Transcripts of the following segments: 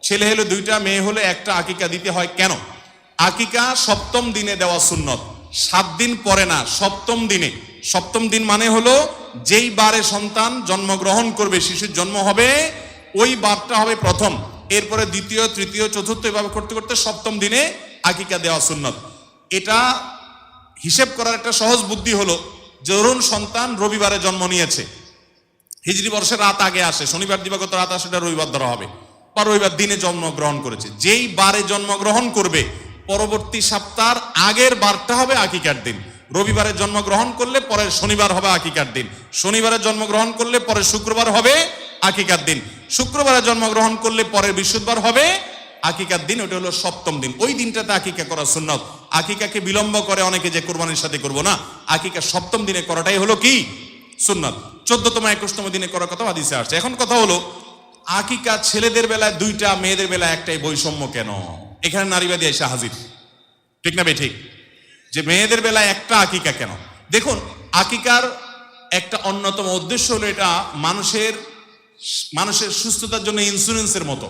ছেলে হলে দুইটা, মেয়ে হলে একটা, আকিকা দিতে হয় কেন? আকিকা সপ্তম দিনে দেওয়া সুন্নত, 7 দিন পরে না, সপ্তম দিনে। সপ্তম দিন মানে হলো যেই বারে সন্তান জন্মগ্রহণ করবে, শিশুর জন্ম হবে, ওই বারটা হবে প্রথম, এরপরে দ্বিতীয়, তৃতীয়, চতুর্থ, এভাবে করতে করতে সপ্তম দিনে আকিকা দেওয়া সুন্নত। এটা হিসেব করার একটা সহজ বুদ্ধি হলো, ধরুন সন্তান রবিবারে জন্ম নিয়েছে, হিজরি বর্ষের রাত আগে আসে, শনিবার দিবাগত রাত আসে, এটা রবিবার ধরা হবে, বা রবিবার দিনে জন্মগ্রহণ করেছে। যেই বারে জন্মগ্রহণ করবে পরবর্তী সপ্তাহের আগের বারটা হবে আকিকার দিন। রবিবারে জন্মগ্রহণ করলে পরের শনিবার হবে আকিকার দিন, শনিবারে জন্মগ্রহণ করলে পরের শুক্রবার হবে আকিকার দিন, শুক্রবারে জন্মগ্রহণ করলে পরের বৃহস্পতিবার হবে আকিকার দিন। ওটা হলো সপ্তম দিন, ওই দিনটাতে আকিকা করা সুন্নত। আকিকাকে বিলম্ব করে অনেকে, যে কোরবানির সাথে করবো না, আকিকা সপ্তম দিনে করাটাই হলো কি সুন্নত। 14তম 21তম দিনে করার কথা হাদিসে আসছে। এখন কথা হলো, আকিকা ছেলেদের বেলায় দুইটা, মেয়েদের বেলায় একটাই, বৈষম্য কেন? এখানে নারীবাদী এসে হাজির, ঠিক না ঠিক? যে মেয়েদের বেলায় একটা, আকিকা কেন? দেখুন, আকিকার একটা অন্যতম উদ্দেশ্য হলো, এটা মানুষের সুস্থতার জন্য ইন্স্যুরেন্সের মতো।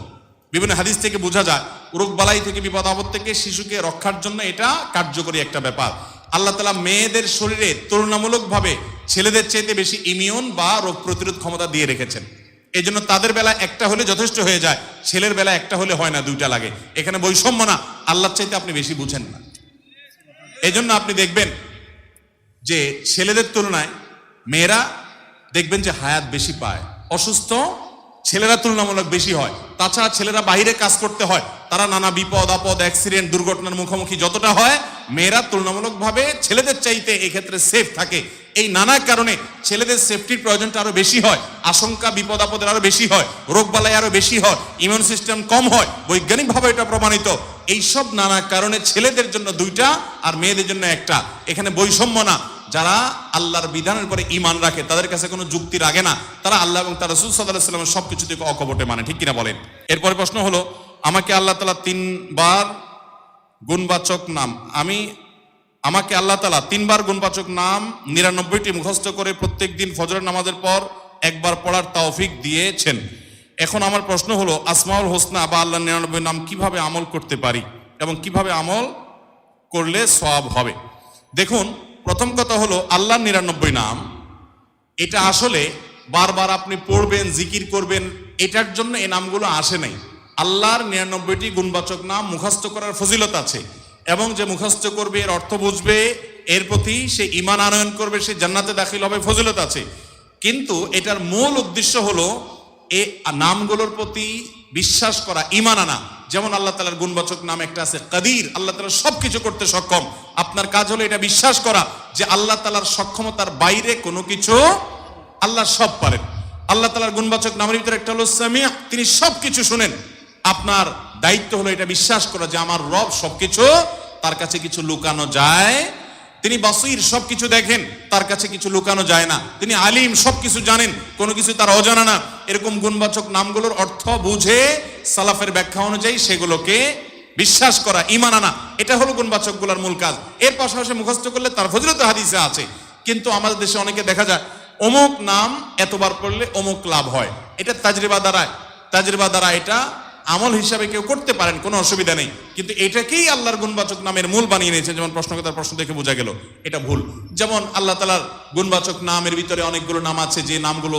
বিভিন্ন হাদিস থেকে বোঝা যায়, রোগ বালাই থেকে, বিপদ আপদ থেকে শিশুকে রক্ষার জন্য এটা কার্যকরী একটা ব্যাপার। আল্লাহ তাআলা মেয়েদের শরীরে তুলনামূলকভাবে ছেলেদের চাইতে বেশি ইমিউন বা রোগ প্রতিরোধ ক্ষমতা দিয়ে রেখেছেন। এই জন্য তাদের বেলায় একটা হলে যথেষ্ট হয়ে যায়, ছেলের বেলায় একটা হলে হয় না, দুইটা লাগে। এখানে বৈষম্য না, আল্লাহর চাইতে আপনি বেশি বুঝেন না। এই জন্য আপনি দেখবেন যে ছেলেদের তুলনায় মেয়েরা দেখবেন যে হায়াত বেশি পায়, অসুস্থ ছেলেরা তুলনামূলক বেশি হয়। তাছাড়া ছেলেরা বাইরে কাজ করতে হয়, তারা নানা বিপদ আপদ, অ্যাক্সিডেন্ট, দুর্ঘটনার মুখোমুখি যতটা হয়, মেয়েরা তুলনামূলকভাবে ছেলেদের চাইতে এক্ষেত্রে সেফ থাকে। এই নানা কারণে ছেলেদের সেফটির প্রয়োজনটা আরো বেশি হয়, আশঙ্কা বিপদ আপদের আরো বেশি হয়, রোগবালাই আরো বেশি হয়, ইমিউন সিস্টেম কম হয়, বৈজ্ঞানিকভাবে এটা প্রমাণিত। এইসব নানা কারণে ছেলেদের জন্য দুইটা আর মেয়েদের জন্য একটা। এখানে বৈষম্য না। যারা আল্লাহর বিধানের পরে ঈমান রাখে, তাদের কাছে কোনো যুক্তি লাগে না, তারা আল্লাহ এবং তার রাসূল সাল্লাল্লাহু আলাইহি ওয়াসাল্লামের সবকিছু থেকে অকপটে মানে, ঠিক কিনা বলেন? এরপরে প্রশ্ন হলো, আমাকে আল্লাহ তাআলা 3 বার গুণবাচক নাম, আমাকে আল্লাহ তাআলা 3 বার গুণবাচক নাম 99টি মুখস্থ করে প্রত্যেক দিন ফজরের নামাজের পর একবার পড়ার তৌফিক দিয়েছেন। এখন আমার প্রশ্ন হলো, আসমাউল হোসনা বা আল্লাহর 99 নাম কিভাবে আমল করতে পারি এবং কিভাবে আমল করলে সওয়াব হবে? দেখুন, প্রথম কথা হলো, আল্লাহর 99 নাম, এটা আসলে বারবার আপনি পড়বেন, জিকির করবেন, এটার জন্য এই নামগুলো আসে নাই। আল্লাহর 99টি গুণবাচক নাম মুখস্থ করার ফজিলত আছে, এবং যে মুখস্থ করবে, এর অর্থ বুঝবে, এর প্রতি সে ঈমান আনয়ন করবে, সে জান্নাতে দাখিল হবে, ফজিলত আছে। কিন্তু এটার মূল উদ্দেশ্য হলো এই নামগুলোর প্রতি বিশ্বাস করা, ঈমান আনা। যেমন আল্লাহ তাআলার গুণবাচক নাম একটা আছে কাদির, আল্লাহ তাআলা সবকিছু করতে সক্ষম। আপনার কাজ হলো এটা বিশ্বাস করা যে আল্লাহ তাআলার সক্ষমতার বাইরে কোনো কিছু, আল্লাহ সব পারেন। আল্লাহ তাআলার গুণবাচক নামের ভিতরে একটা হলো সামিয়া, তিনি সবকিছু শুনেন। আপনার দায়িত্ব হলো এটা বিশ্বাস করা যে আমার রব সবকিছু, তার কাছে কিছু লুকানো যায়। তিনি বাসীর, সবকিছু দেখেন, তার কাছে কিছু লুকানো যায় না। তিনি আলিম, সবকিছু জানেন, কোনো কিছু তার অজানা না। এরকম গুণবাচক নামগুলোর অর্থ বুঝে সালাফের ব্যাখ্যা অনুযায়ী সেগুলোকে বিশ্বাস করা, ঈমান আনা, এটা হলো গুণবাচকগুলোর মূল কাজ। এর পাশাপাশি মুখস্থ করলে তার ফজিলত হাদিসে আছে। কিন্তু আমাদের দেশে অনেকে দেখা যায় অমুক নাম এতবার পড়লে অমুক লাভ হয়, এটা তাজরিবা দ্বারা এটা আমল হিসাবে কেউ করতে পারেন, কোনো অসুবিধা নেই। কিন্তু এটাকেই আল্লাহর গুণবাচক নামের মূল বানিয়ে নিয়েছে। যেমন প্রশ্নকর্তার প্রশ্ন দেখে বোঝা গেল এটা ভুল। যেমন আল্লাহ তাআলার গুণবাচক নামের ভিতরে অনেকগুলো নাম আছে, যে নামগুলো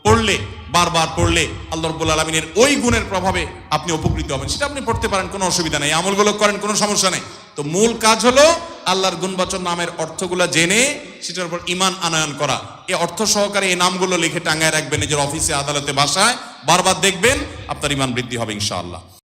পড়লে, বারবার পড়লে আল্লাহ রাব্বুল আলামিনের ওই গুণের প্রভাবে আপনি উপকৃত হবেন, সেটা আপনি পড়তে পারেন, কোনো অসুবিধা নেই, আমলগুলো করেন, কোনো সমস্যা নেই। তো মূল কাজ হলো আল্লাহর গুণবাচক নামের অর্থগুলো জেনে সেটার উপর ঈমান আনয়ন করা। এই অর্থ সহকারে এই নামগুলো লিখে টাঙায় রাখবেন নিজের অফিসে, আদালতে, বাসায়, বারবার দেখবেন, আপনার ঈমান বৃদ্ধি হবে ইনশাআল্লাহ।